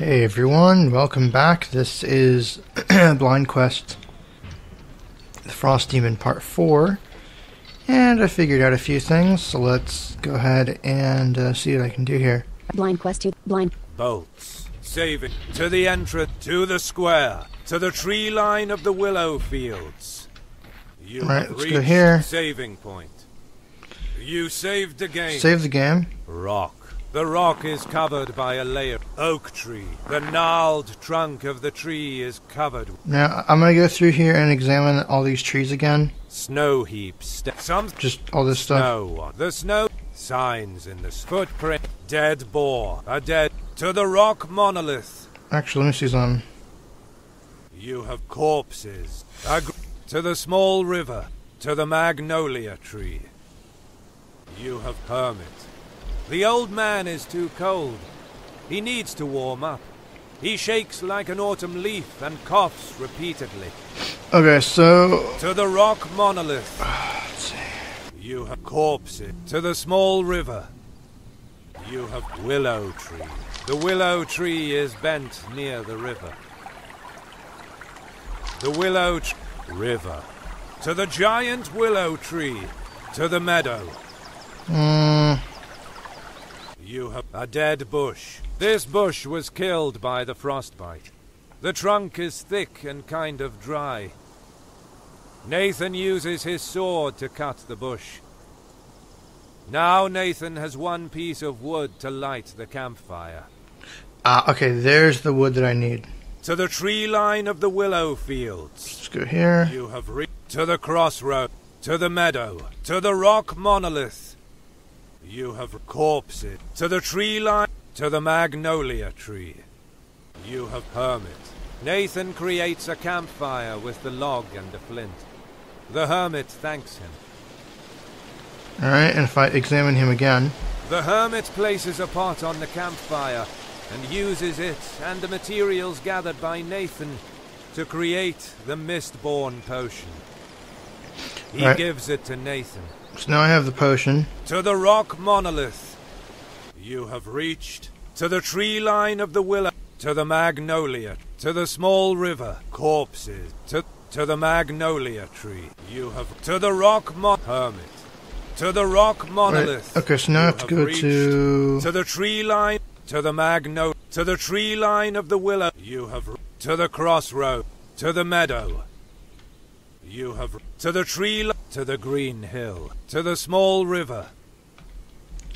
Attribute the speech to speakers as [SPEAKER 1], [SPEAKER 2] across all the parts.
[SPEAKER 1] Hey everyone, welcome back. This is Blind Quest, the Frost Demon Part 4, and I figured out a few things, so let's go ahead and see what I can do here.
[SPEAKER 2] Blind Quest 2, blind.
[SPEAKER 3] Bolts, saving, to the entrance, to the square, to the tree line of the willow fields. You
[SPEAKER 1] Alright,
[SPEAKER 3] have
[SPEAKER 1] let's go
[SPEAKER 3] reached
[SPEAKER 1] here.
[SPEAKER 3] Saving point. You saved the game.
[SPEAKER 1] Save the game.
[SPEAKER 3] Rock. The rock is covered by a layer. Oak tree. The gnarled trunk of the tree is covered.
[SPEAKER 1] Now, I'm going to go through here and examine all these trees again.
[SPEAKER 3] Snow heaps.
[SPEAKER 1] Just all this stuff.
[SPEAKER 3] Snow. The snow. Signs in the footprint. Dead boar. A dead. To the rock monolith.
[SPEAKER 1] Actually, let me see some.
[SPEAKER 3] You have corpses. To the small river. To the magnolia tree. You have hermit. The old man is too cold. He needs to warm up. He shakes like an autumn leaf and coughs repeatedly.
[SPEAKER 1] Okay, so...
[SPEAKER 3] To the rock monolith.
[SPEAKER 1] Let's see.
[SPEAKER 3] You have corpses. To the small river. You have willow tree. The willow tree is bent near the river. The willow river. To the giant willow tree. To the meadow. You have a dead bush. This bush was killed by the frostbite. The trunk is thick and kind of dry. Nathan uses his sword to cut the bush. Now Nathan has one piece of wood to light the campfire.
[SPEAKER 1] Okay, there's the wood that I need.
[SPEAKER 3] To the tree line of the willow fields.
[SPEAKER 1] Let's go here.
[SPEAKER 3] You have reached to the crossroad, to the meadow, to the rock monolith. You have corpses. To the tree line, to the magnolia tree. You have hermit. Nathan creates a campfire with the log and the flint. The hermit thanks him.
[SPEAKER 1] Alright, and if I examine him again...
[SPEAKER 3] The hermit places a pot on the campfire and uses it and the materials gathered by Nathan to create the Mistborn potion. He gives it to Nathan.
[SPEAKER 1] So now I have the potion.
[SPEAKER 3] To the rock monolith. You have reached to the tree line of the willow, to the magnolia, to the small river, corpses, to the magnolia tree. You have to the rock hermit. To the rock monolith.
[SPEAKER 1] Right. Okay, so now I have to go to
[SPEAKER 3] the tree line, to the to the tree line of the willow. You have to the crossroad, to the meadow. You have to the tree line, to the green hill, to the small river.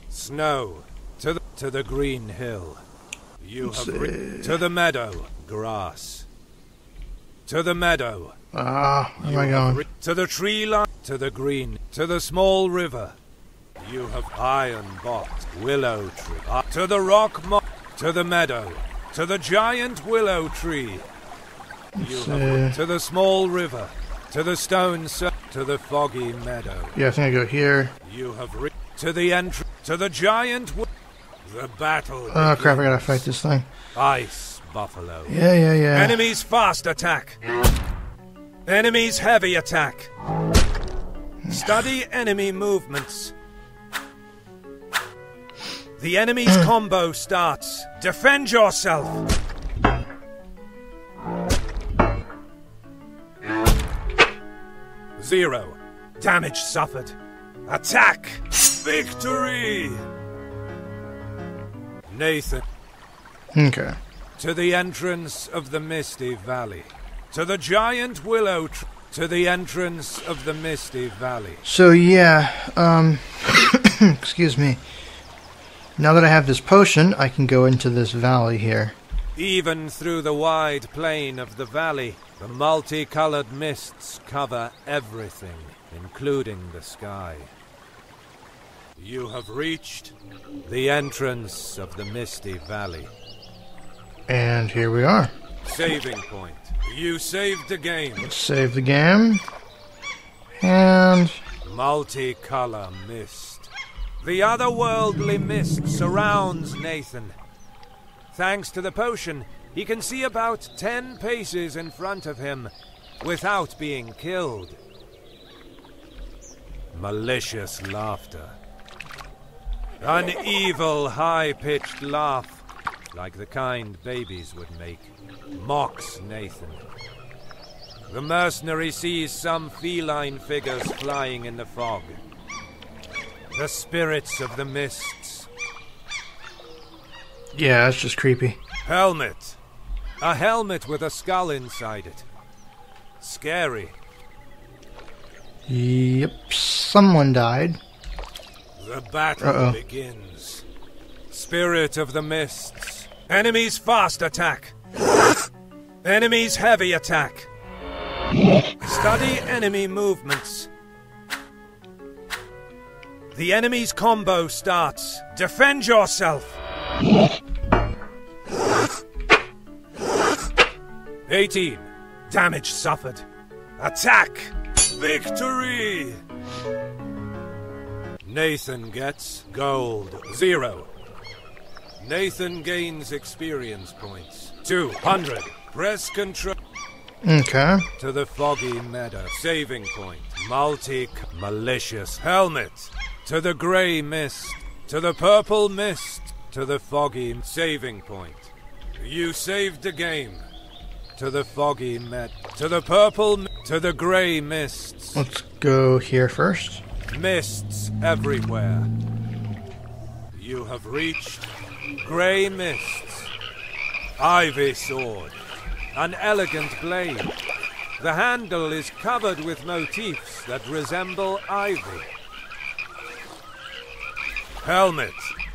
[SPEAKER 3] Snow, to the green hill. You have to the meadow, grass. To the meadow.
[SPEAKER 1] where am I going?
[SPEAKER 3] To the tree line, to the green, to the small river. You have iron box, willow tree. To the rock to the meadow, to the giant willow tree. You have to the small river, to the stone to the foggy meadow.
[SPEAKER 1] Yeah, I think I go here.
[SPEAKER 3] You have to the entrance, to the giant the battle.
[SPEAKER 1] Oh crap, I gotta fight this thing.
[SPEAKER 3] Ice buffalo.
[SPEAKER 1] Yeah.
[SPEAKER 3] Enemies fast attack. Enemies heavy attack. Study enemy movements. The enemy's combo starts. Defend yourself. Zero. Damage suffered. Attack. Victory. Nathan.
[SPEAKER 1] Okay.
[SPEAKER 3] To the entrance of the Misty Valley. To the giant willow tree. To the entrance of the Misty Valley.
[SPEAKER 1] So yeah, excuse me. Now that I have this potion, I can go into this valley here.
[SPEAKER 3] Even through the wide plain of the valley, the multicolored mists cover everything, including the sky. You have reached the entrance of the Misty Valley.
[SPEAKER 1] And here we are.
[SPEAKER 3] Saving point. You saved the game.
[SPEAKER 1] Let's save the game. And...
[SPEAKER 3] multicolor mist. The otherworldly mist surrounds Nathan. Thanks to the potion, he can see about 10 paces in front of him without being killed. Malicious laughter. An evil, high-pitched laugh like the kind babies would make, mocks Nathan. The mercenary sees some feline figures flying in the fog. The spirits of the mists.
[SPEAKER 1] Yeah, that's just creepy.
[SPEAKER 3] Helmet. A helmet with a skull inside it. Scary.
[SPEAKER 1] Yep, someone died.
[SPEAKER 3] The battle begins. Spirit of the mists. Enemies fast attack. Enemies heavy attack. Study enemy movements. The enemy's combo starts. Defend yourself. 18. Damage suffered. Attack. Victory. Nathan gets gold. 0. Nathan gains experience points. 200. Press control.
[SPEAKER 1] Okay.
[SPEAKER 3] To the foggy meadow. Saving point. Malicious helmet. To the grey mist. To the purple mist. To the foggy saving point. You saved the game. To the foggy to the purple to the grey mists.
[SPEAKER 1] Let's go here first.
[SPEAKER 3] Mists everywhere. You have reached grey mists. Ivy sword. An elegant blade. The handle is covered with motifs that resemble ivy. Helmet.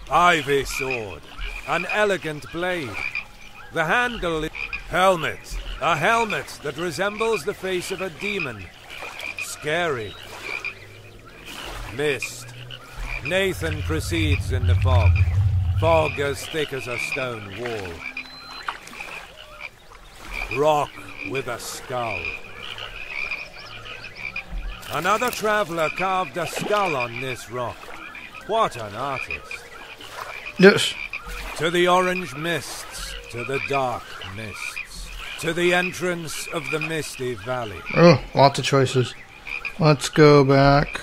[SPEAKER 3] Ivy sword. An elegant blade. The handle is... Helmet. A helmet that resembles the face of a demon. Scary. Mist. Nathan proceeds in the fog. Fog as thick as a stone wall. Rock with a skull. Another traveler carved a skull on this rock. What an artist.
[SPEAKER 1] Yes.
[SPEAKER 3] To the orange mists, to the dark mists, to the entrance of the misty valley.
[SPEAKER 1] Oh, lots of choices. Let's go back.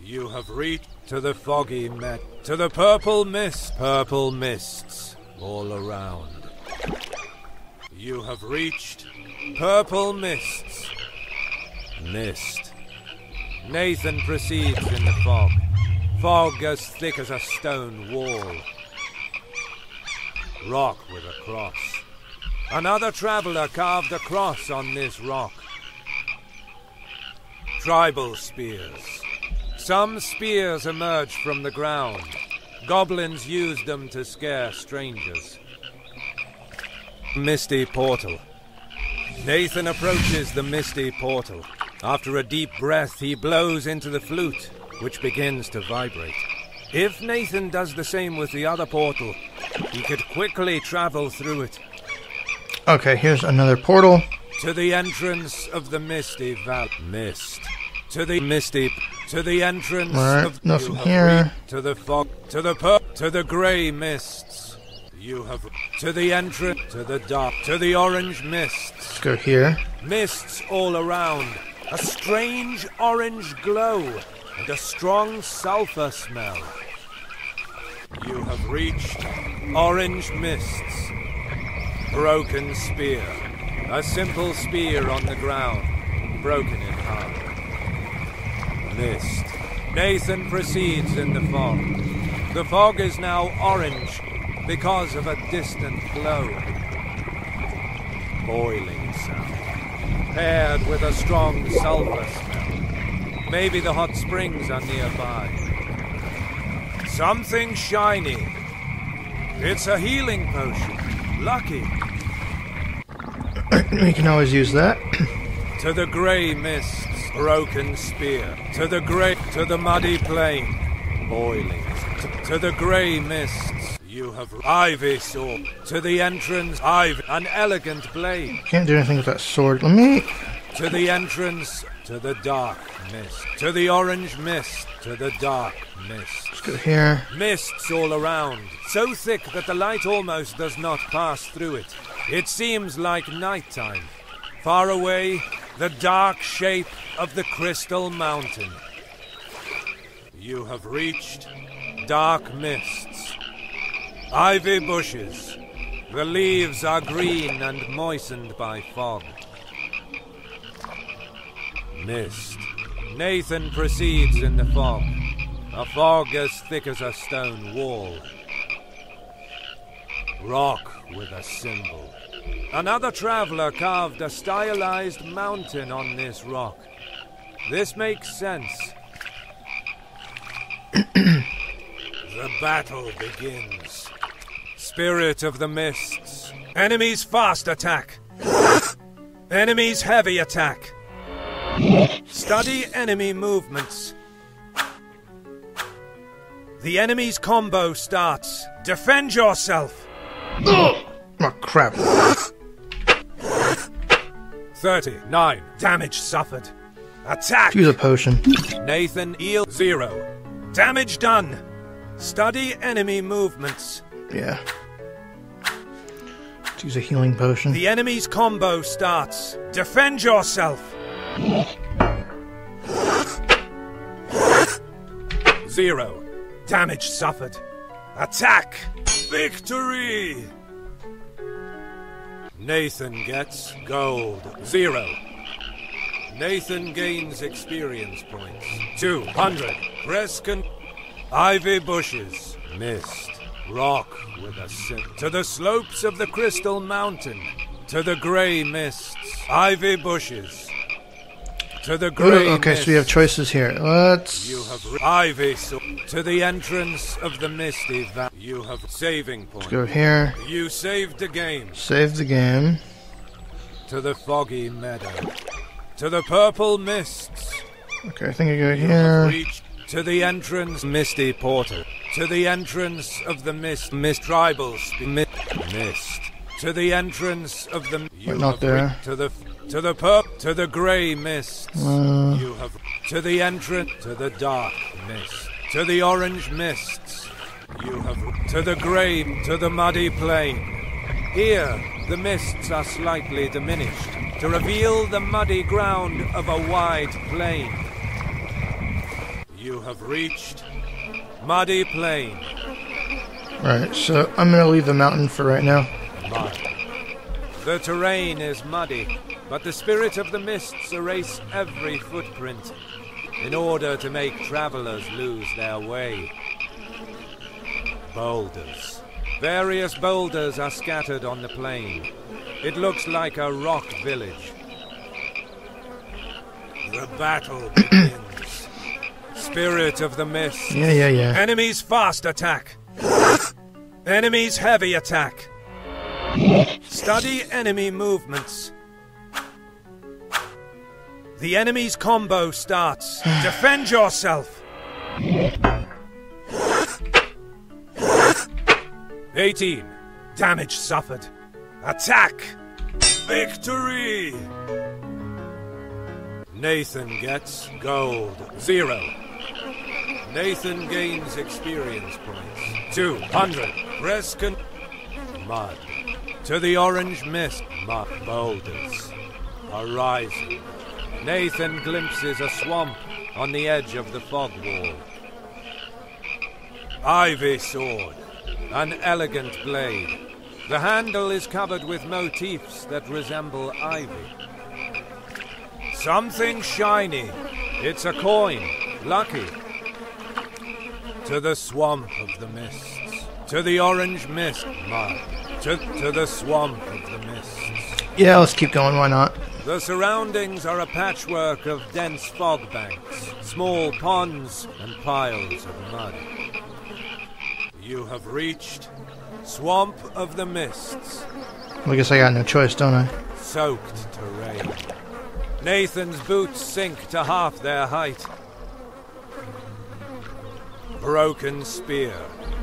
[SPEAKER 3] You have reached to the foggy to the purple mists all around. You have reached purple mists. Mist. Nathan proceeds in the fog. Fog as thick as a stone wall. Rock with a cross. Another traveler carved a cross on this rock. Tribal spears. Some spears emerge from the ground. Goblins used them to scare strangers. Misty portal. Nathan approaches the misty portal. After a deep breath, he blows into the flute, which begins to vibrate. If Nathan does the same with the other portal, he could quickly travel through it.
[SPEAKER 1] Okay, here's another portal.
[SPEAKER 3] To the entrance of the misty valley. Mist. To the misty... To the entrance of...
[SPEAKER 1] Nothing here.
[SPEAKER 3] To the fog... To the grey mists. You have... To the entrance... To the dark... To the orange mists.
[SPEAKER 1] Let's go here.
[SPEAKER 3] Mists all around. A strange orange glow. And a strong sulfur smell. You have reached orange mists. Broken spear. A simple spear on the ground. Broken in half. Mist. Nathan proceeds in the fog. The fog is now orange because of a distant glow. Boiling sound. Paired with a strong sulfur smell. Maybe the hot springs are nearby. Something shiny. It's a healing potion. Lucky.
[SPEAKER 1] We can always use that.
[SPEAKER 3] To the grey mists. Broken spear. To the muddy plain. Boiling. To the grey mists. You have ivy sword. To the entrance. Ivy. An elegant blade.
[SPEAKER 1] Can't do anything with that sword. Let me...
[SPEAKER 3] To the entrance. To the dark mist. To the orange mist. To the dark mist.
[SPEAKER 1] Let's go here.
[SPEAKER 3] Mists all around. So thick that the light almost does not pass through it. It seems like nighttime. Far away, the dark shape of the Crystal Mountain. You have reached dark mists. Ivy bushes. The leaves are green and moistened by fog. Mist. Nathan proceeds in the fog. A fog as thick as a stone wall. Rock with a symbol. Another traveler carved a stylized mountain on this rock. This makes sense. The battle begins. Spirit of the Mists. Enemies fast attack. Enemies heavy attack. Study enemy movements. The enemy's combo starts. Defend yourself.
[SPEAKER 1] Oh crap.
[SPEAKER 3] 39. Damage suffered. Attack.
[SPEAKER 1] Use a potion.
[SPEAKER 3] Nathan heal 0. Damage done. Study enemy movements.
[SPEAKER 1] Yeah. Let's use a healing potion.
[SPEAKER 3] The enemy's combo starts. Defend yourself. 0. Damage suffered. Attack. Victory. Nathan gets gold. 0. Nathan gains experience points. 200. Ivy bushes. Mist. Rock with a sip. To the slopes of the crystal mountain. To the grey mists. Ivy bushes. To the grey
[SPEAKER 1] okay,
[SPEAKER 3] mists.
[SPEAKER 1] so we have choices here. Let's...
[SPEAKER 3] You have ivy to the entrance of the misty valley. You have saving point.
[SPEAKER 1] Let's go here.
[SPEAKER 3] You saved the game.
[SPEAKER 1] Save the game.
[SPEAKER 3] To the foggy meadow. To the purple mists.
[SPEAKER 1] Okay, I think I go
[SPEAKER 3] You have
[SPEAKER 1] here.
[SPEAKER 3] reached to the entrance misty portal. To the entrance of the mist tribals mist. To the entrance of the
[SPEAKER 1] But not there.
[SPEAKER 3] to the grey mists. You have to the entrance to the dark mist. To the orange mists. You have to the grey to the muddy plain. Here the mists are slightly diminished to reveal the muddy ground of a wide plain. You have reached muddy plain.
[SPEAKER 1] Alright, so I'm gonna leave the mountain for right now.
[SPEAKER 3] Mud. The terrain is muddy, but the spirit of the mists erase every footprint in order to make travelers lose their way. Boulders. Various boulders are scattered on the plain. It looks like a rock village. The battle begins. Spirit of the mists.
[SPEAKER 1] Yeah.
[SPEAKER 3] Enemies fast attack. Enemies heavy attack. Study enemy movements. The enemy's combo starts. Defend yourself. 18. Damage suffered. Attack. Victory. Nathan gets gold. 0. Nathan gains experience points. 200. Rescue. Mud. To the orange mist. Mud. Boulders. Horizon. Nathan glimpses a swamp on the edge of the fog wall. Ivy sword. An elegant blade. The handle is covered with motifs that resemble ivy. Something shiny. It's a coin. Lucky. To the swamp of the mists. To the orange mist. Mud. To the swamp of the mists.
[SPEAKER 1] Yeah, let's keep going, why not?
[SPEAKER 3] The surroundings are a patchwork of dense fog banks, small ponds, and piles of mud. You have reached Swamp of the Mists.
[SPEAKER 1] Well, I guess I got no choice, don't I?
[SPEAKER 3] Soaked terrain. Nathan's boots sink to half their height. Broken spear.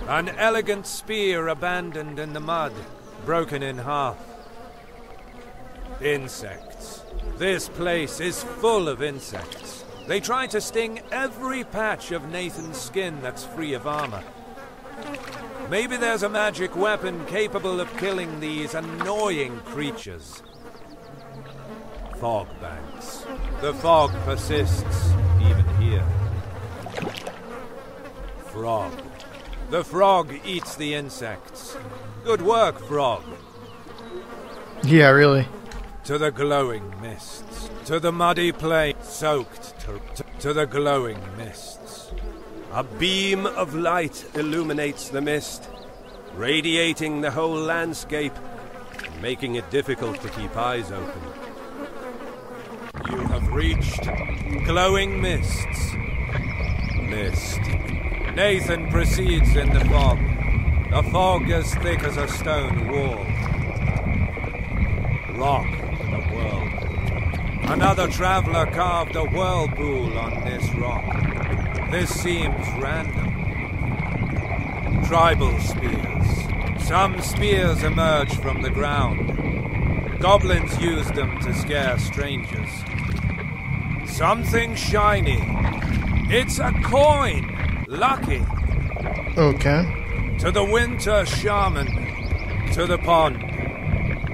[SPEAKER 3] An elegant spear abandoned in the mud, broken in half. Insects. This place is full of insects. They try to sting every patch of Nathan's skin that's free of armor. Maybe there's a magic weapon capable of killing these annoying creatures. Fog banks. The fog persists, even here. Frog. The frog eats the insects. Good work, frog.
[SPEAKER 1] Yeah, really.
[SPEAKER 3] To the glowing mists, to the muddy plain, soaked to the glowing mists.
[SPEAKER 2] A beam of light illuminates the mist, radiating the whole landscape, making it difficult to keep eyes open.
[SPEAKER 3] You have reached glowing mists. Mist. Nathan proceeds in the fog as thick as a stone wall. Rock to the whirlpool. Another traveler carved a whirlpool on this rock. This seems random. Tribal spears. Some spears emerge from the ground. Goblins used them to scare strangers. Something shiny. It's a coin! Lucky!
[SPEAKER 1] Okay.
[SPEAKER 3] To the winter shaman. To the pond.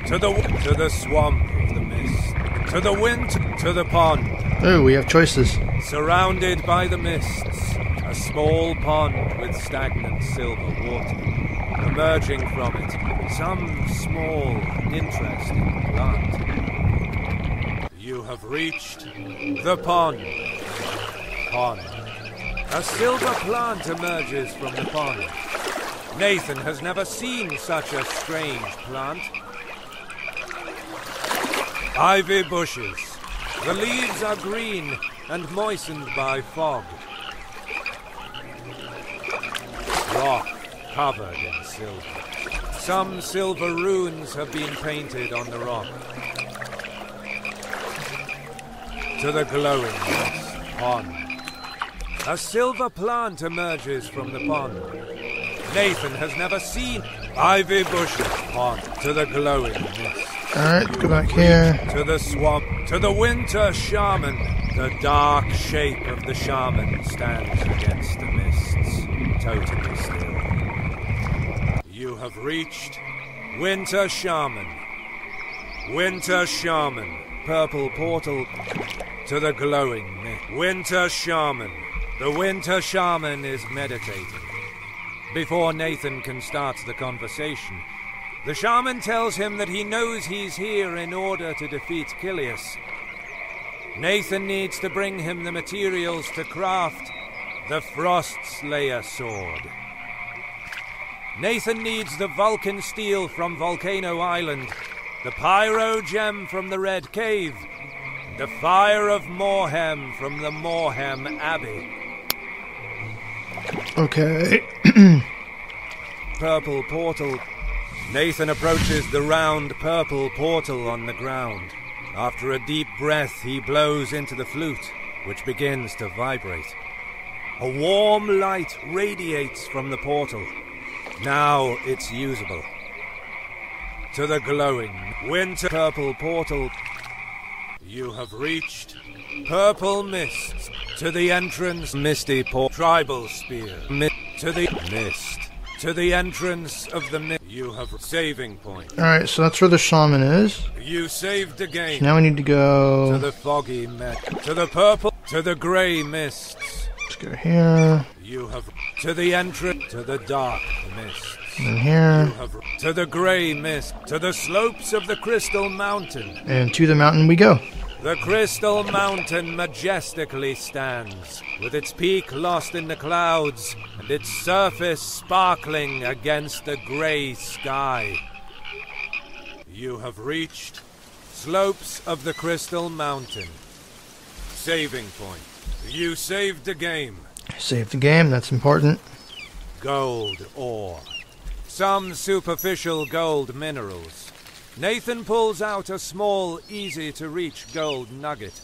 [SPEAKER 3] To the swamp of the mist. To the winter. To the pond.
[SPEAKER 1] Oh, we have choices.
[SPEAKER 3] Surrounded by the mists. A small pond with stagnant silver water. Emerging from it, some small, interesting plant. You have reached the pond. A silver plant emerges from the pond. Nathan has never seen such a strange plant. Ivy bushes. The leaves are green and moistened by fog. Rock covered in silver. Some silver runes have been painted on the rock. To the glowing pond. A silver plant emerges from the pond. Nathan has never seen ivy bushes pond. To the glowing mist.
[SPEAKER 1] Alright, go back here.
[SPEAKER 3] To the swamp. To the winter shaman. The dark shape of the shaman stands against the mists, totally still. You have reached Winter Shaman. Winter Shaman. Purple portal to the glowing mist. Winter Shaman. The Winter Shaman is meditating. Before Nathan can start the conversation, the shaman tells him that he knows he's here in order to defeat Kilius. Nathan needs to bring him the materials to craft the Frost Slayer sword. Nathan needs the Vulcan steel from Volcano Island, the Pyro gem from the Red Cave, and the Fire of Morhem from the Morhem Abbey.
[SPEAKER 1] Okay.
[SPEAKER 3] Purple portal. Nathan approaches the round purple portal on the ground. After a deep breath, he blows into the flute, which begins to vibrate. A warm light radiates from the portal. Now it's usable. To the glowing winter purple portal, you have reached purple mists. To the entrance, misty tribal spear. To the mist. To the entrance of the mist. You have saving point.
[SPEAKER 1] Alright, so that's where the shaman is.
[SPEAKER 3] You saved again.
[SPEAKER 1] So now we need to go
[SPEAKER 3] to the foggy mist. To the purple. To the grey mists.
[SPEAKER 1] Let's go here.
[SPEAKER 3] You have to the entrance. To the dark mists.
[SPEAKER 1] And here.
[SPEAKER 3] You have to the grey mist. To the slopes of the Crystal Mountain.
[SPEAKER 1] And to the mountain we go.
[SPEAKER 3] The Crystal Mountain majestically stands, with its peak lost in the clouds, and its surface sparkling against the grey sky. You have reached slopes of the Crystal Mountain. Saving point. You saved the game.
[SPEAKER 1] Save the game, that's important.
[SPEAKER 3] Gold ore. Some superficial gold minerals. Nathan pulls out a small, easy-to-reach gold nugget.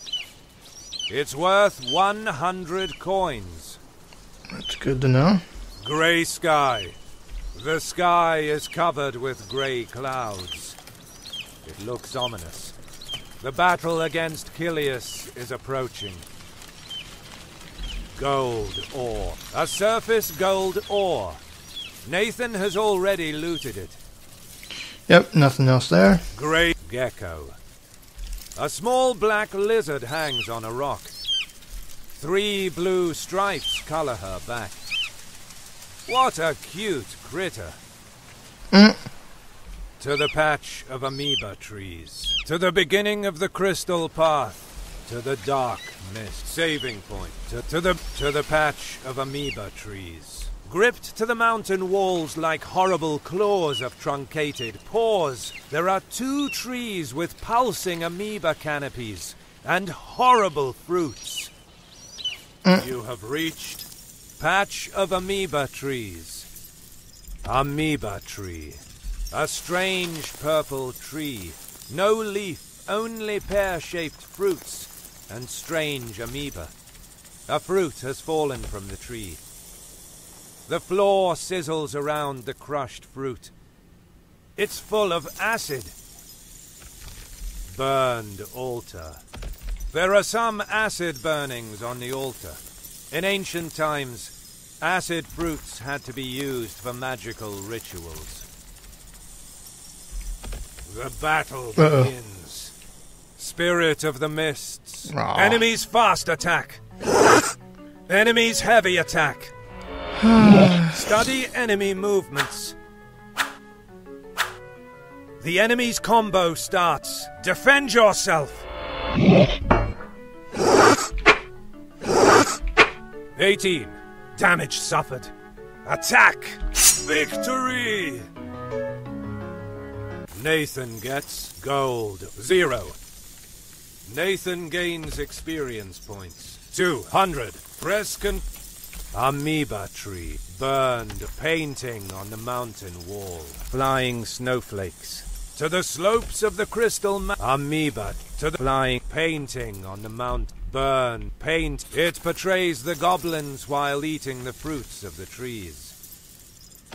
[SPEAKER 3] It's worth 100 coins.
[SPEAKER 1] That's good to know.
[SPEAKER 3] Grey sky. The sky is covered with grey clouds. It looks ominous. The battle against Kilius is approaching. Gold ore. A surface gold ore. Nathan has already looted it.
[SPEAKER 1] Yep, nothing else there.
[SPEAKER 3] Grey gecko. A small black lizard hangs on a rock. 3 blue stripes colour her back. What a cute critter. To the patch of amoeba trees. To the beginning of the crystal path. To the dark mist. Saving point. To the patch of amoeba trees. Gripped to the mountain walls like horrible claws of truncated paws, there are 2 trees with pulsing amoeba canopies and horrible fruits. You have reached patch of amoeba trees. Amoeba tree. A strange purple tree. No leaf, only pear-shaped fruits and strange amoeba. A fruit has fallen from the tree. The floor sizzles around the crushed fruit. It's full of acid. Burned altar. There are some acid burnings on the altar. In ancient times, acid fruits had to be used for magical rituals. The battle begins. Spirit of the mists.
[SPEAKER 1] Aww.
[SPEAKER 3] Enemies fast attack. Enemies heavy attack. Study enemy movements. The enemy's combo starts. Defend yourself. 18. Damage suffered. Attack. Victory. Nathan gets gold. 0. Nathan gains experience points. 200. Press Amoeba tree. Burned. Painting on the mountain wall. Flying snowflakes. To the slopes of the crystal amoeba. To the flying. Painting on the mount. Burn. Paint. It portrays the goblins while eating the fruits of the trees.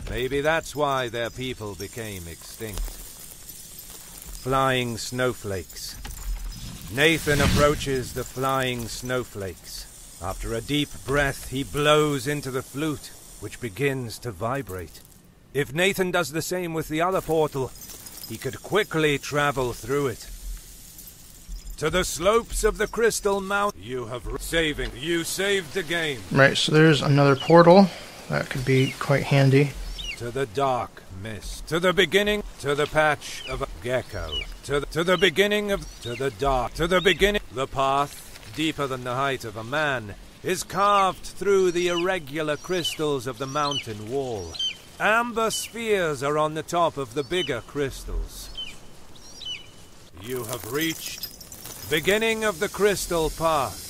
[SPEAKER 3] Maybe that's why their people became extinct. Flying snowflakes. Nathan approaches the flying snowflakes. After a deep breath, he blows into the flute, which begins to vibrate. If Nathan does the same with the other portal, he could quickly travel through it. To the slopes of the crystal mountain, you have You saved the game.
[SPEAKER 1] Right, so there's another portal. That could be quite handy.
[SPEAKER 3] To the dark mist. To the beginning. To the patch of a gecko. To the beginning of... To the dark. To the beginning. The path, deeper than the height of a man, is carved through the irregular crystals of the mountain wall. Amber spheres are on the top of the bigger crystals. You have reached beginning of the crystal path.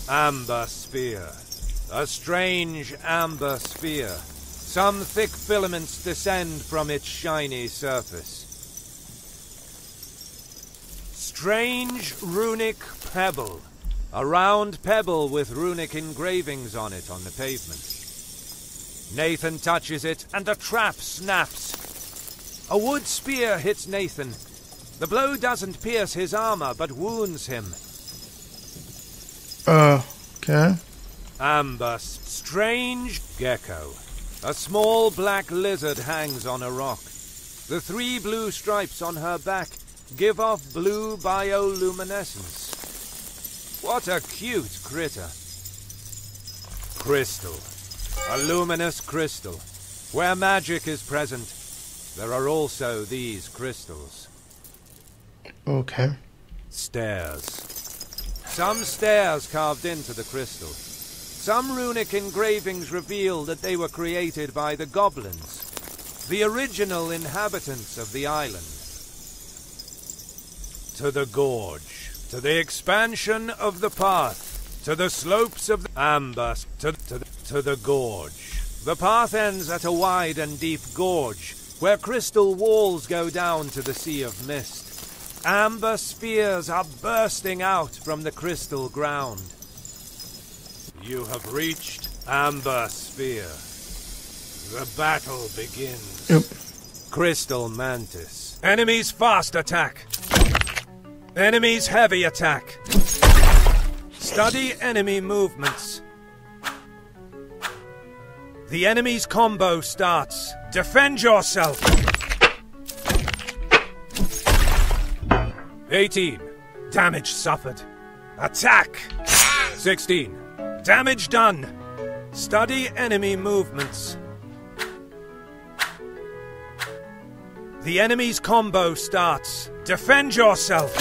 [SPEAKER 3] Amber sphere. A strange amber sphere. Some thick filaments descend from its shiny surface. Strange runic pebble. A round pebble with runic engravings on it on the pavement. Nathan touches it and a trap snaps. A wood spear hits Nathan. The blow doesn't pierce his armor but wounds him.
[SPEAKER 1] Okay.
[SPEAKER 3] Amber. Strange gecko. A small black lizard hangs on a rock. The 3 blue stripes on her back give off blue bioluminescence. What a cute critter. Crystal. A luminous crystal. Where magic is present, there are also these crystals.
[SPEAKER 1] Okay.
[SPEAKER 3] Stairs. Some stairs carved into the crystal. Some runic engravings reveal that they were created by the goblins, the original inhabitants of the island. To the gorge. To the expansion of the path. To the slopes of the amber. To the gorge. The path ends at a wide and deep gorge, where crystal walls go down to the sea of mist. Amber spheres are bursting out from the crystal ground. You have reached Amber Sphere. The battle begins.
[SPEAKER 1] Yep.
[SPEAKER 3] Crystal Mantis. Enemies fast attack. Enemies heavy attack. Study enemy movements. The enemy's combo starts. Defend yourself. 18. Damage suffered. Attack. 16. Damage done. Study enemy movements. The enemy's combo starts. Defend yourself.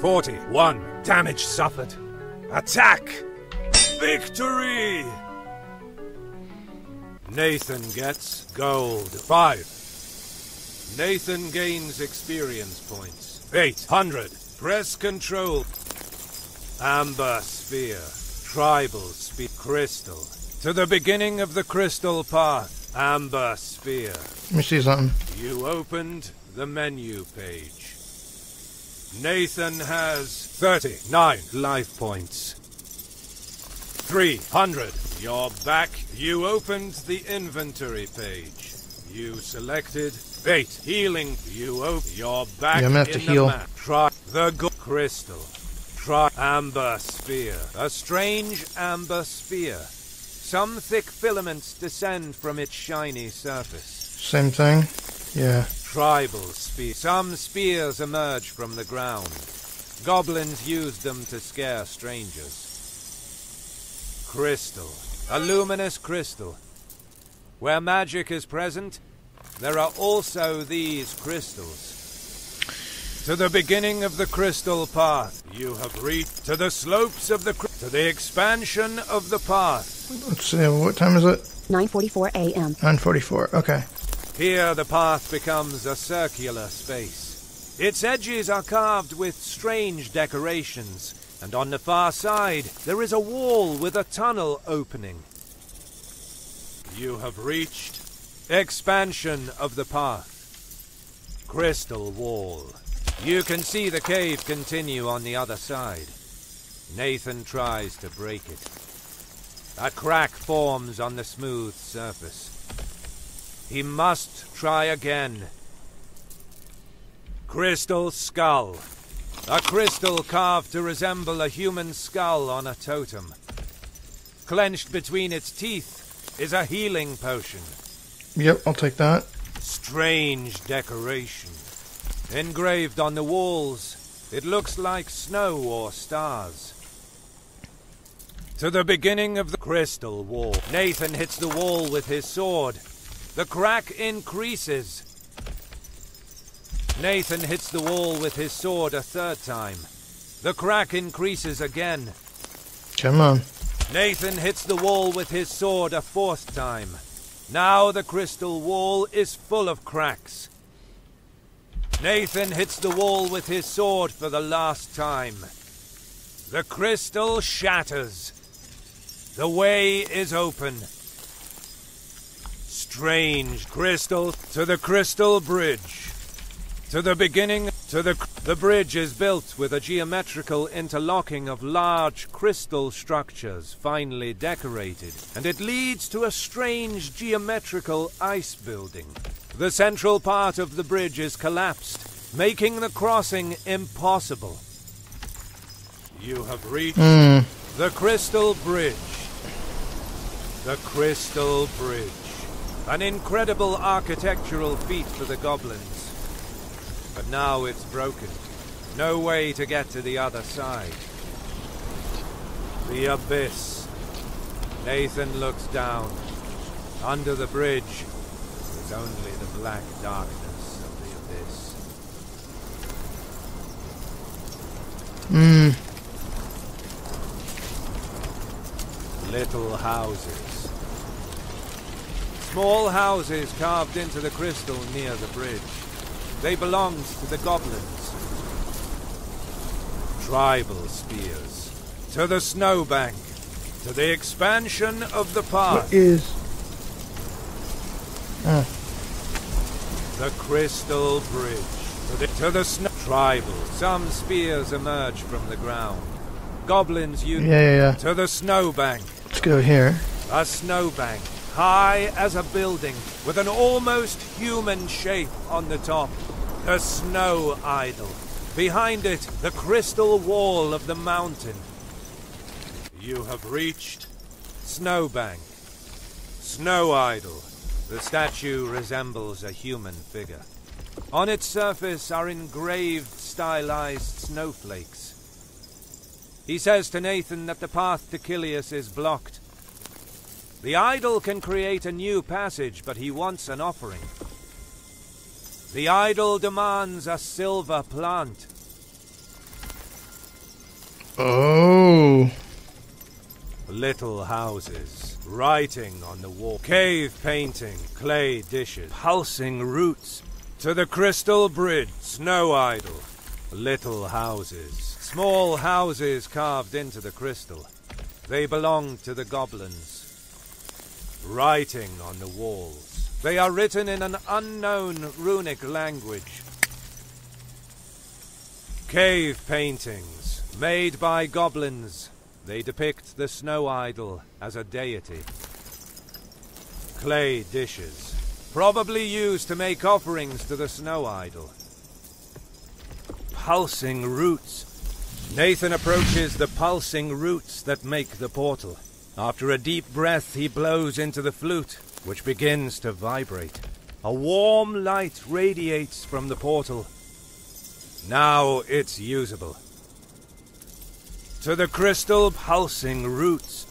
[SPEAKER 3] 41. Damage suffered. Attack. Victory! Nathan gets gold. 5. Nathan gains experience points. 800. Press control. Amber sphere. Tribal sphere. Crystal. To the beginning of the crystal path. Amber sphere.
[SPEAKER 1] Let me see something.
[SPEAKER 3] You opened the menu page. Nathan has 39 life points. 300. You're back. You opened the inventory page. You selected 8 healing. You're back.
[SPEAKER 1] Yeah, I'm gonna have to heal.
[SPEAKER 3] Map. Try the crystal. Try amber sphere. A strange amber sphere. Some thick filaments descend from its shiny surface.
[SPEAKER 1] Same thing? Yeah.
[SPEAKER 3] Tribal spear. Some spears emerge from the ground. Goblins used them to scare strangers. Crystal. A luminous crystal. Where magic is present, there are also these crystals. To the beginning of the crystal path, you have reached to the slopes of to the expansion of the path.
[SPEAKER 1] Let's see, what time is it?
[SPEAKER 4] 9:44 a.m.
[SPEAKER 1] 9:44, okay.
[SPEAKER 3] Here the path becomes a circular space. Its edges are carved with strange decorations, and on the far side there is a wall with a tunnel opening. You have reached expansion of the path. Crystal wall. You can see the cave continue on the other side. Nathan tries to break it. A crack forms on the smooth surface. He must try again. Crystal skull. A crystal carved to resemble a human skull on a totem. Clenched between its teeth is a healing potion.
[SPEAKER 1] Yep, I'll take that.
[SPEAKER 3] Strange decoration. Engraved on the walls, it looks like snow or stars. To the beginning of the crystal wall. Nathan hits the wall with his sword. The crack increases. Nathan hits the wall with his sword a third time. The crack increases again.
[SPEAKER 1] Come on.
[SPEAKER 3] Nathan hits the wall with his sword a fourth time. Now the crystal wall is full of cracks. Nathan hits the wall with his sword for the last time. The crystal shatters. The way is open. Strange crystal to the crystal bridge. To the beginning, the bridge is built with a geometrical interlocking of large crystal structures finely decorated, and it leads to a strange geometrical ice building. The central part of the bridge is collapsed, making the crossing impossible. You have reached the crystal bridge. The crystal bridge. An incredible architectural feat for the goblins. But now it's broken. No way to get to the other side. The abyss. Nathan looks down. Under the bridge is only the black darkness of the abyss. Little houses. Small houses carved into the crystal near the bridge. They belonged to the goblins. Tribal spears. To the snowbank. To the expansion of the path.
[SPEAKER 1] What is...
[SPEAKER 3] The crystal bridge. To the snow... Tribal. Some spears emerge from the ground. Goblins use...
[SPEAKER 1] Yeah.
[SPEAKER 3] To the snowbank.
[SPEAKER 1] Let's go here.
[SPEAKER 3] A snowbank. High as a building, with an almost human shape on the top. The snow idol. Behind it, the crystal wall of the mountain. You have reached snowbank. Snow idol. The statue resembles a human figure. On its surface are engraved, stylized snowflakes. He says to Nathan that the path to Kilius is blocked. The idol can create a new passage, but he wants an offering. The idol demands a silver plant.
[SPEAKER 1] Oh.
[SPEAKER 3] Little houses, writing on the wall, cave painting, clay dishes, pulsing roots, to the crystal bridge, snow idol. Little houses, small houses carved into the crystal. They belong to the goblins. Writing on the walls. They are written in an unknown runic language. Cave paintings, made by goblins. They depict the snow idol as a deity. Clay dishes, probably used to make offerings to the snow idol. Pulsing roots. Nathan approaches the pulsing roots that make the portal. After a deep breath, he blows into the flute, which begins to vibrate. A warm light radiates from the portal. Now it's usable. To the crystal pulsing roots.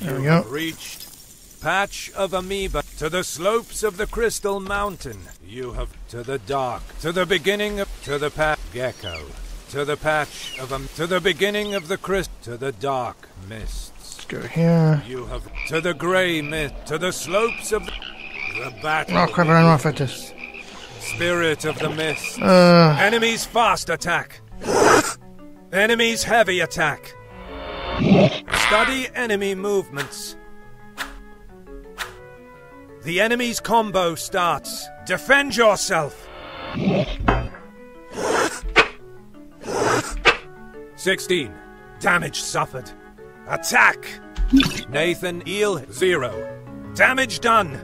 [SPEAKER 1] There we
[SPEAKER 3] You
[SPEAKER 1] go.
[SPEAKER 3] have reached patch of amoeba to the slopes of the crystal mountain. You have to the dark, to the beginning of to the patch gecko, to the patch of to the beginning of the to the dark mists.
[SPEAKER 1] Let's go here.
[SPEAKER 3] You have to the grey mist, to the slopes of the battle.
[SPEAKER 1] Oh crap, I don't know if I just...
[SPEAKER 3] Spirit of the mist. Enemies fast attack. Enemies heavy attack. Study enemy movements. The enemy's combo starts. Defend yourself. 16. Damage suffered. Attack. Nathan Eel 0. Damage done.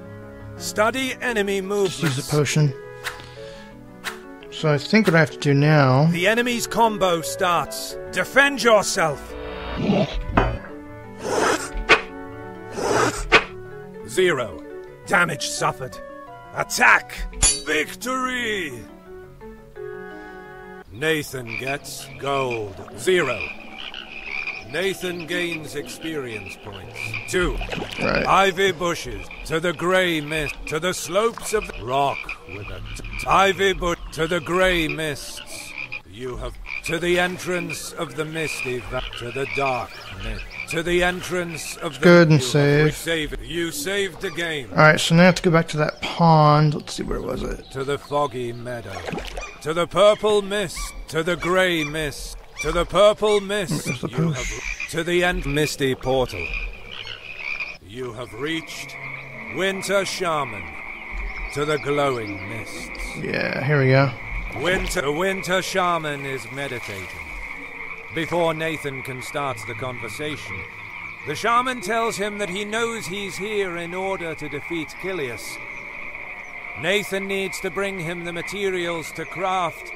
[SPEAKER 3] Study enemy
[SPEAKER 1] Just use
[SPEAKER 3] movements.
[SPEAKER 1] the potion. So I think what I have to do now...
[SPEAKER 3] The enemy's combo starts. Defend yourself. 0. Damage suffered. Attack. Victory. Nathan gets gold. 0. Nathan gains experience points. 2.
[SPEAKER 1] Right.
[SPEAKER 3] Ivy bushes to the grey mist, to the slopes of the rock with a ivy bush to the grey mists. You have to the entrance of the misty to the dark mist, to the entrance of the
[SPEAKER 1] Good and
[SPEAKER 3] you
[SPEAKER 1] save.
[SPEAKER 3] You saved the game.
[SPEAKER 1] Alright, so now I have to go back to that pond. Let's see, where was it?
[SPEAKER 3] To the foggy meadow, to the purple mist, to the grey mist, to the purple mist.
[SPEAKER 1] Where's the
[SPEAKER 3] You
[SPEAKER 1] push?
[SPEAKER 3] have to the end misty portal. You have reached Winter Shaman, to the glowing mists.
[SPEAKER 1] Yeah, here we go.
[SPEAKER 3] Winter Shaman is meditating. Before Nathan can start the conversation, the shaman tells him that he knows he's here in order to defeat Kilius. Nathan needs to bring him the materials to craft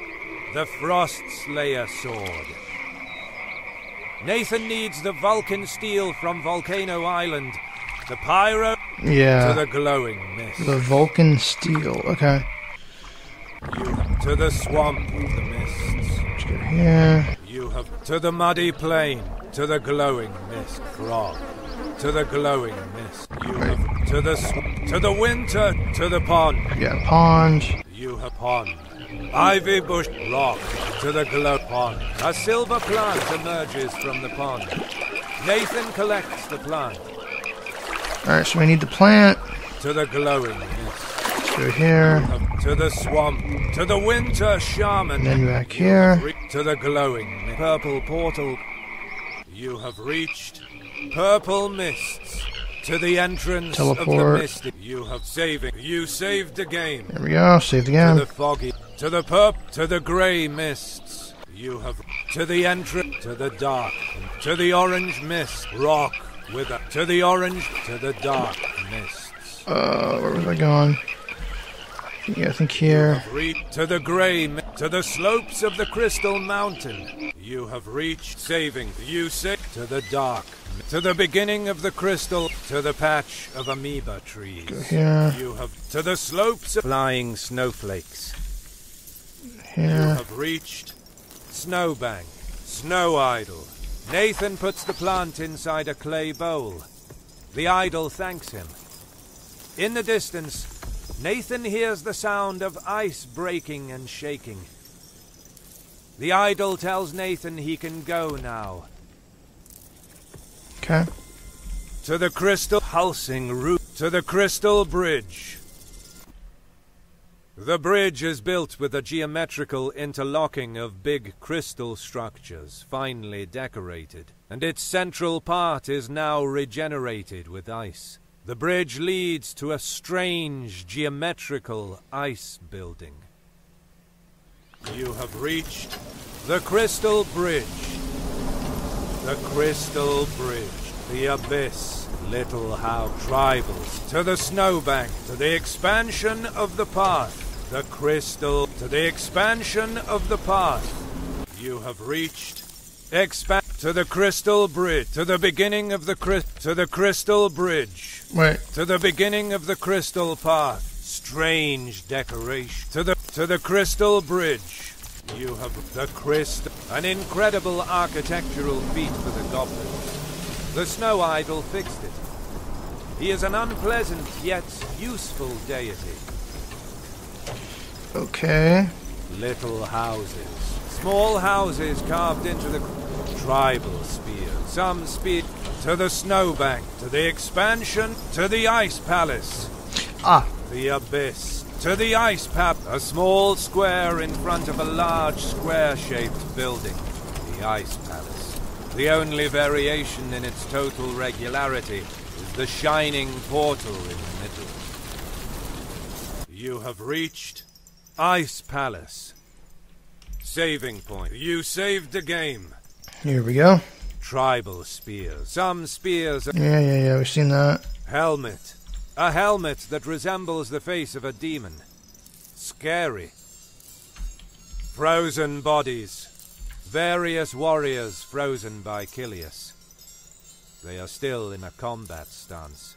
[SPEAKER 3] the Frost Slayer sword. Nathan needs the Vulcan steel from Volcano Island, the pyro
[SPEAKER 1] Yeah.
[SPEAKER 3] to the glowing mist.
[SPEAKER 1] The Vulcan steel. Okay.
[SPEAKER 3] To the swamp of the mists.
[SPEAKER 1] Let's go here.
[SPEAKER 3] You have to the muddy plain, to the glowing mist, frog, to the glowing mist. You have to the winter, to the pond.
[SPEAKER 1] Yeah, pond.
[SPEAKER 3] You have pond. Ivy bush, rock, to the glow pond. A silver plant emerges from the pond. Nathan collects the plant.
[SPEAKER 1] Alright, so we need the plant.
[SPEAKER 3] To the glowing mist.
[SPEAKER 1] Let's go here.
[SPEAKER 3] To the swamp, to the winter shaman.
[SPEAKER 1] And then back here.
[SPEAKER 3] To the glowing purple portal. You have reached purple mists. To the entrance of
[SPEAKER 1] Teleport.
[SPEAKER 3] the mist. You have You saved the game.
[SPEAKER 1] There we go. Saved
[SPEAKER 3] To
[SPEAKER 1] again.
[SPEAKER 3] the foggy. To the to the grey mists. You have to the entrance. To the dark. To the orange mist. Rock with a to the orange. To the dark mists.
[SPEAKER 1] Where was I going? Yeah, I think here.
[SPEAKER 3] To the grey, to the slopes of the crystal mountain. You have reached saving. You say to the dark, to the beginning of the crystal, to the patch of amoeba trees.
[SPEAKER 1] Go here.
[SPEAKER 3] You have to the slopes of flying snowflakes. You
[SPEAKER 1] Here.
[SPEAKER 3] have reached snowbank, snow idol. Nathan puts the plant inside a clay bowl. The idol thanks him. In the distance, Nathan hears the sound of ice breaking and shaking. The idol tells Nathan he can go now.
[SPEAKER 1] Okay.
[SPEAKER 3] To the crystal pulsing route, to the crystal bridge. The bridge is built with a geometrical interlocking of big crystal structures, finely decorated, and its central part is now regenerated with ice. The bridge leads to a strange geometrical ice building. You have reached the crystal bridge. The crystal bridge. The abyss. Little how tribals. To the snowbank. To the expansion of the path. The crystal. To the expansion of the path. You have reached. To the crystal bridge. To the beginning of the to the crystal bridge.
[SPEAKER 1] Wait.
[SPEAKER 3] To the beginning of the crystal path. Strange decoration. To the crystal bridge. You have the crystal. An incredible architectural feat for the goblins. The snow idol fixed it. He is an unpleasant yet useful deity.
[SPEAKER 1] Okay.
[SPEAKER 3] Little houses. Small houses carved into the tribal spear. Some spear to the snowbank, to the expansion, to the ice palace.
[SPEAKER 1] Ah.
[SPEAKER 3] The abyss. To the ice palace. A small square in front of a large square-shaped building. The ice palace. The only variation in its total regularity is the shining portal in the middle. You have reached Ice Palace. Saving point. You saved the game.
[SPEAKER 1] Here we go.
[SPEAKER 3] Tribal spears. Some spears.
[SPEAKER 1] Yeah, we've seen that.
[SPEAKER 3] Helmet. A helmet that resembles the face of a demon. Scary. Frozen bodies. Various warriors frozen by Kilius. They are still in a combat stance.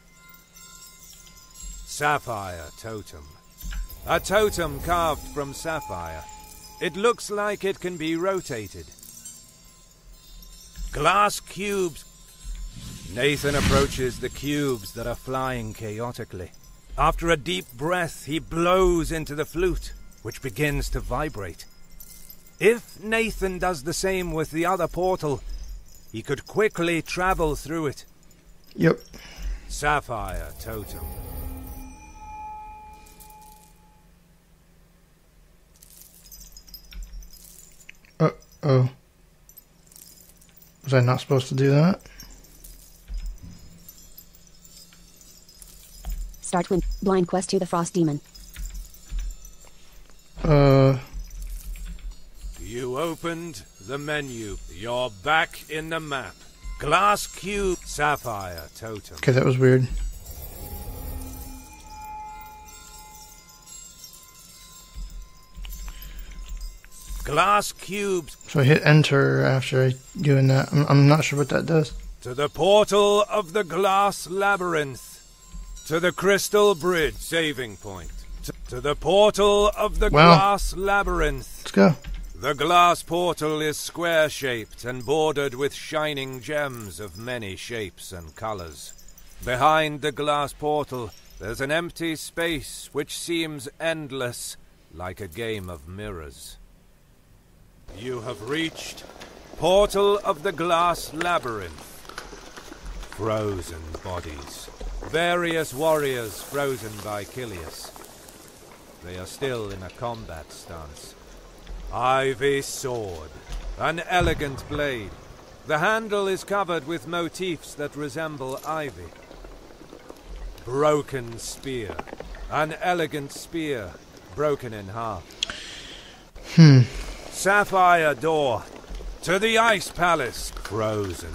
[SPEAKER 3] Sapphire Totem. A totem carved from sapphire. It looks like it can be rotated. Glass cubes. Nathan approaches the cubes that are flying chaotically. After a deep breath, he blows into the flute, which begins to vibrate. If Nathan does the same with the other portal, he could quickly travel through it.
[SPEAKER 1] Yep.
[SPEAKER 3] Sapphire Totem.
[SPEAKER 1] Uh-oh. Was I not supposed to do that?
[SPEAKER 4] Start with blind quest to the frost demon.
[SPEAKER 3] You opened the menu. You're back in the map. Glass cube. Sapphire Totem.
[SPEAKER 1] Okay, that was weird.
[SPEAKER 3] Glass cubes.
[SPEAKER 1] So I hit enter after doing that. I'm not sure what that does.
[SPEAKER 3] To the portal of the glass labyrinth. To the crystal bridge. Saving point. To the portal of the glass labyrinth.
[SPEAKER 1] Let's go.
[SPEAKER 3] The glass portal is square-shaped and bordered with shining gems of many shapes and colors. Behind the glass portal, there's an empty space which seems endless, like a game of mirrors. You have reached Portal of the Glass Labyrinth. Frozen bodies. Various warriors frozen by Kilius. They are still in a combat stance. Ivy sword. An elegant blade. The handle is covered with motifs that resemble ivy. Broken spear. An elegant spear, broken in half. Sapphire door. To the ice palace. Frozen.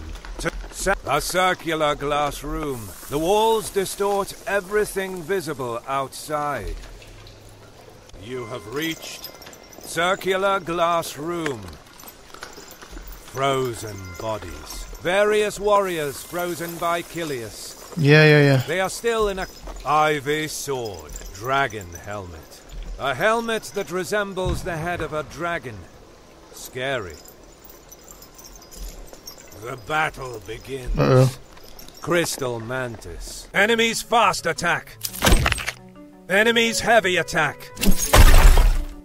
[SPEAKER 3] A circular glass room. The walls distort everything visible outside. You have reached circular glass room. Frozen bodies. Various warriors frozen by Kilius.
[SPEAKER 1] Yeah.
[SPEAKER 3] They are still in a ivy sword. Dragon helmet. A helmet that resembles the head of a dragon. Scary. The battle begins.
[SPEAKER 1] Uh-oh.
[SPEAKER 3] Crystal Mantis. Enemies fast attack. Enemies heavy attack.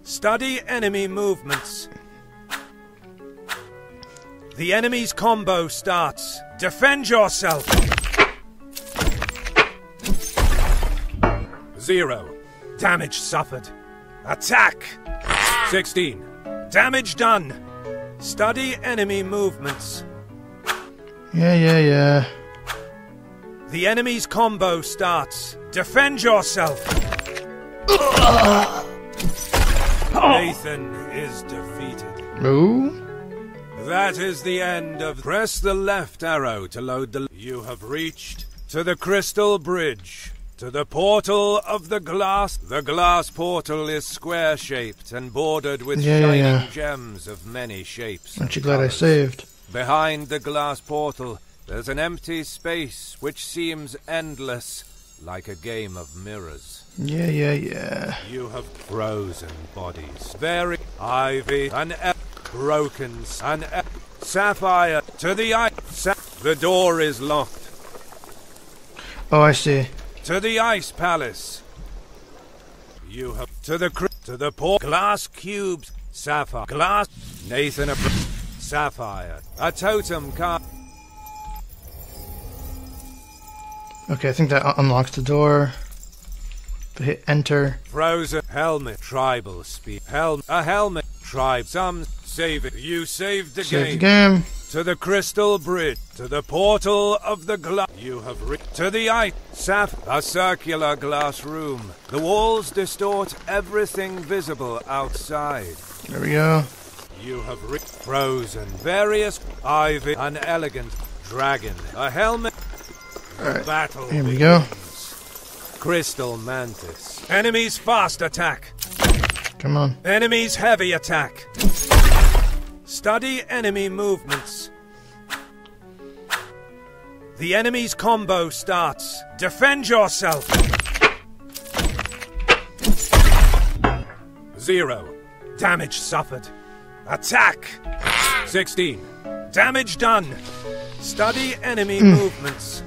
[SPEAKER 3] Study enemy movements. The enemy's combo starts. Defend yourself. 0. Damage suffered. Attack. 16. Damage done. Study enemy movements.
[SPEAKER 1] Yeah.
[SPEAKER 3] The enemy's combo starts. Defend yourself. Nathan is defeated.
[SPEAKER 1] Ooh.
[SPEAKER 3] That is the end of... Press the left arrow to load the... You have reached to the crystal bridge, to the portal of the glass. The glass portal is square-shaped and bordered with shining gems of many shapes.
[SPEAKER 1] Aren't you glad I saved?
[SPEAKER 3] Behind the glass portal, there's an empty space which seems endless, like a game of mirrors.
[SPEAKER 1] Yeah.
[SPEAKER 3] You have frozen bodies. Very ivy and broken and sapphire to the ice. The door is locked.
[SPEAKER 1] Oh, I see.
[SPEAKER 3] To the ice palace. You have to the port. Glass cubes. Sapphire. Glass. Nathan a sapphire. A totem card.
[SPEAKER 1] Okay, I think that unlocks the door. But hit enter.
[SPEAKER 3] Frozen helmet. Tribal speed. A helmet. Tribe. Some save it. You saved the
[SPEAKER 1] Save the game.
[SPEAKER 3] To the crystal bridge. To the portal of the glass. You have reached to the ice. A circular glass room. The walls distort everything visible outside.
[SPEAKER 1] There we go.
[SPEAKER 3] You have reached frozen. Various ivy. An elegant dragon. A helmet.
[SPEAKER 1] Alright.
[SPEAKER 3] Battle.
[SPEAKER 1] Here we go.
[SPEAKER 3] Crystal mantis. Enemies fast attack.
[SPEAKER 1] Come on.
[SPEAKER 3] Enemies heavy attack. Study enemy movements. The enemy's combo starts. Defend yourself. 0. Damage suffered. Attack. 16. Damage done. Study enemy movements.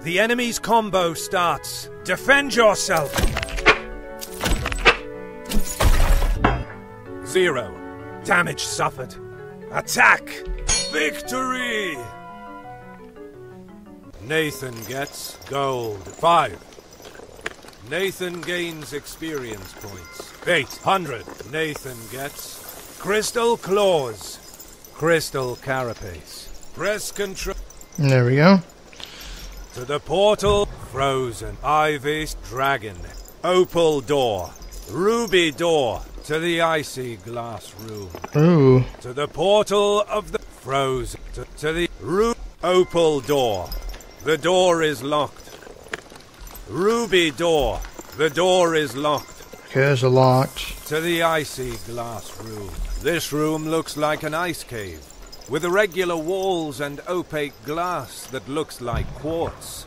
[SPEAKER 3] The enemy's combo starts. Defend yourself. 0. Damage suffered. Attack. Victory. Nathan gets gold. 5. Nathan gains experience points. 800. Nathan gets crystal claws. Crystal carapace. Press control.
[SPEAKER 1] There we go.
[SPEAKER 3] To the portal. Frozen. Ivy. Dragon. Opal door. Ruby door. To the icy glass room.
[SPEAKER 1] Ooh.
[SPEAKER 3] To the portal of the frozen. To the opal door. The door is locked. Ruby door. The door is locked.
[SPEAKER 1] Okay, there's a locked.
[SPEAKER 3] To the icy glass room. This room looks like an ice cave, with irregular walls and opaque glass that looks like quartz.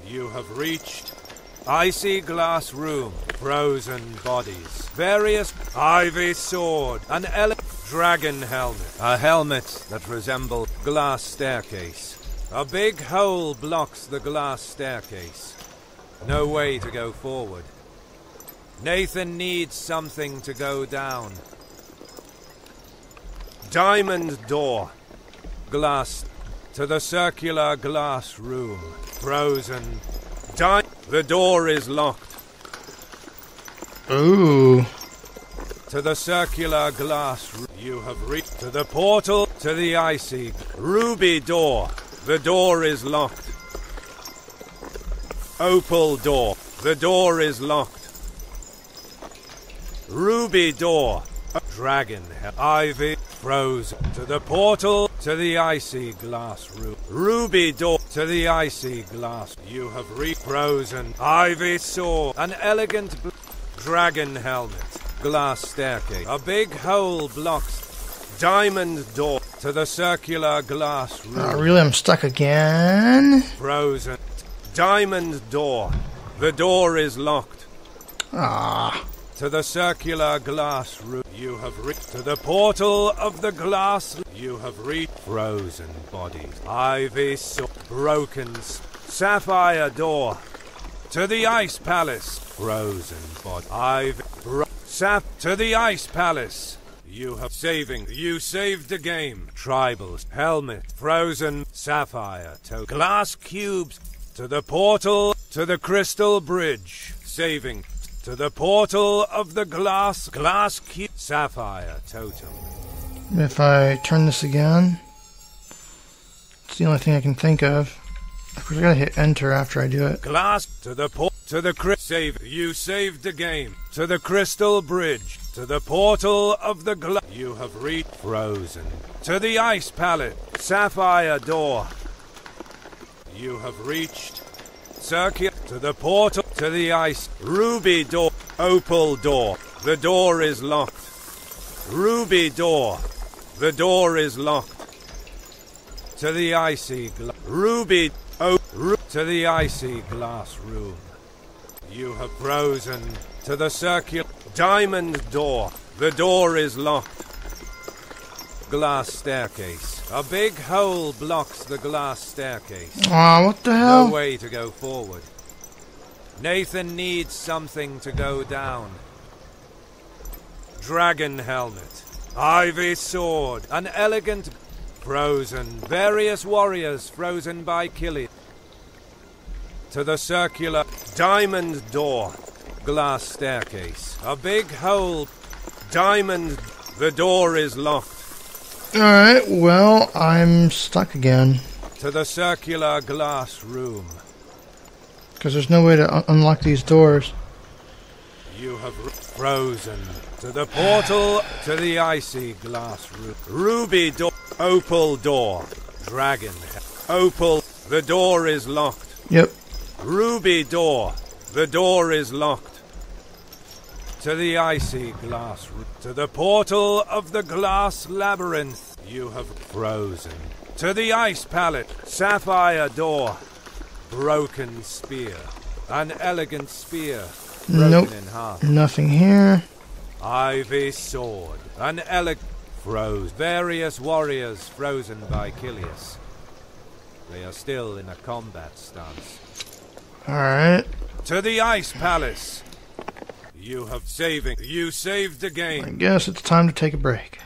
[SPEAKER 3] You have reached icy glass room. Frozen bodies. Various ivy sword. An dragon helmet. A helmet that resembles glass staircase. A big hole blocks the glass staircase. No way to go forward. Nathan needs something to go down. Diamond door. Glass. To the circular glass room. Frozen. The door is locked.
[SPEAKER 1] Ooh.
[SPEAKER 3] To the circular glass room. You have reached to the portal. To the icy ruby door. The door is locked. Opal door. The door is locked. Ruby door. Dragon. Ivy. Frozen. To the portal. To the icy glass room. Ruby door. To the icy glass. You have frozen. Ivy sword. An elegant dragon helmet. Glass staircase. A big hole blocks. Diamond door. To the circular glass room.
[SPEAKER 1] Oh, really? I'm stuck again?
[SPEAKER 3] Frozen. Diamond door. The door is locked.
[SPEAKER 1] Ah.
[SPEAKER 3] To the circular glass room. You have reached to the portal of the glass. You have reached frozen bodies. Ivy so broken sapphire door. To the ice palace. Frozen body. Ivy sap to the ice palace. You have saving. You saved the game. Tribals. Helmet. Frozen. Sapphire. To glass cubes. To the portal. To the crystal bridge. Saving. To the portal of the glass cube. Sapphire Totem.
[SPEAKER 1] If I turn this again, it's the only thing I can think of. Of course, I gotta hit enter after I do it.
[SPEAKER 3] Glass to the save. You saved the game. To the crystal bridge. To the portal of the glass. You have reached frozen. To the ice palette. Sapphire door. You have reached circular. To the portal. To the ice. Ruby door. Opal door. The door is locked. Ruby door. The door is locked. To the icy ruby. To the icy glass room. You have frozen. To the circular diamond door. The door is locked. Glass staircase. A big hole blocks the glass staircase.
[SPEAKER 1] Aw, what the hell?
[SPEAKER 3] No way to go forward. Nathan needs something to go down. Dragon helmet. Ivy sword. An elegant frozen. Various warriors frozen by Killy. To the circular diamond door. Glass staircase. A big hole. Diamond. The door is locked.
[SPEAKER 1] Alright, well, I'm stuck again.
[SPEAKER 3] To the circular glass room.
[SPEAKER 1] Because there's no way to unlock these doors.
[SPEAKER 3] You have frozen. To the portal. To the icy glass room. Ruby door. Opal door. Dragon. Opal. The door is locked.
[SPEAKER 1] Yep.
[SPEAKER 3] Ruby door. The door is locked. To the icy glass room. To the portal of the glass labyrinth. You have frozen. To the ice palette. Sapphire door. Broken spear. An elegant spear. Broken in half.
[SPEAKER 1] Nothing here.
[SPEAKER 3] Ivy sword. An elegant froze. Various warriors frozen by Kilius. They are still in a combat stance.
[SPEAKER 1] Alright.
[SPEAKER 3] To the ice palace. You have saving. You saved the game.
[SPEAKER 1] I guess it's time to take a break.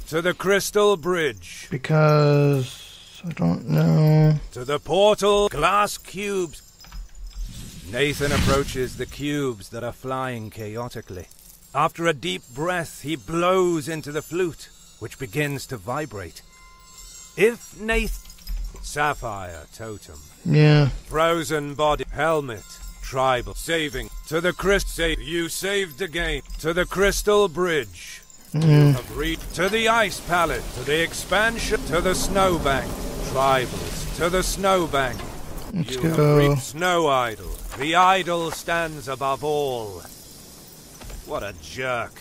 [SPEAKER 3] To the crystal bridge.
[SPEAKER 1] Because I don't know.
[SPEAKER 3] To the portal. Glass cubes. Nathan approaches the cubes that are flying chaotically. After a deep breath, he blows into the flute, which begins to vibrate. If Nathan... Sapphire Totem.
[SPEAKER 1] Yeah.
[SPEAKER 3] Frozen body. Helmet. Tribal. Saving. To the you saved the game. To the crystal bridge. You have reached. To the ice palette. To the expansion. To the snowbank. Tribals. To the snowbank.
[SPEAKER 1] Let's
[SPEAKER 3] You
[SPEAKER 1] go.
[SPEAKER 3] have reached snow idol. The idol stands above all. What a jerk.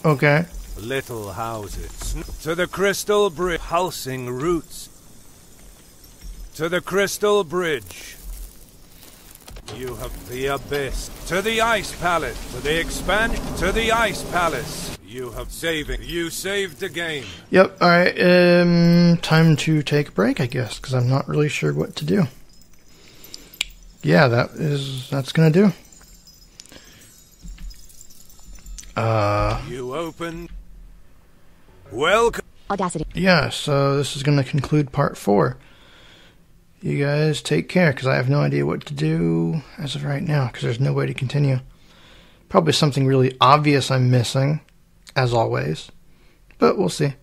[SPEAKER 1] Okay.
[SPEAKER 3] Little houses. To the crystal bridge. Pulsing roots. To the crystal bridge. You have the abyss. To the ice palette. To the expansion. To the ice palace. You have saving. You saved the game.
[SPEAKER 1] Yep, alright. Time to take a break, I guess, because I'm not really sure what to do. Yeah, that's gonna do.
[SPEAKER 3] You open. Welcome.
[SPEAKER 4] Audacity.
[SPEAKER 1] Yeah, so this is gonna conclude part 4. You guys take care, because I have no idea what to do as of right now, because there's no way to continue. Probably something really obvious I'm missing, as always. But we'll see.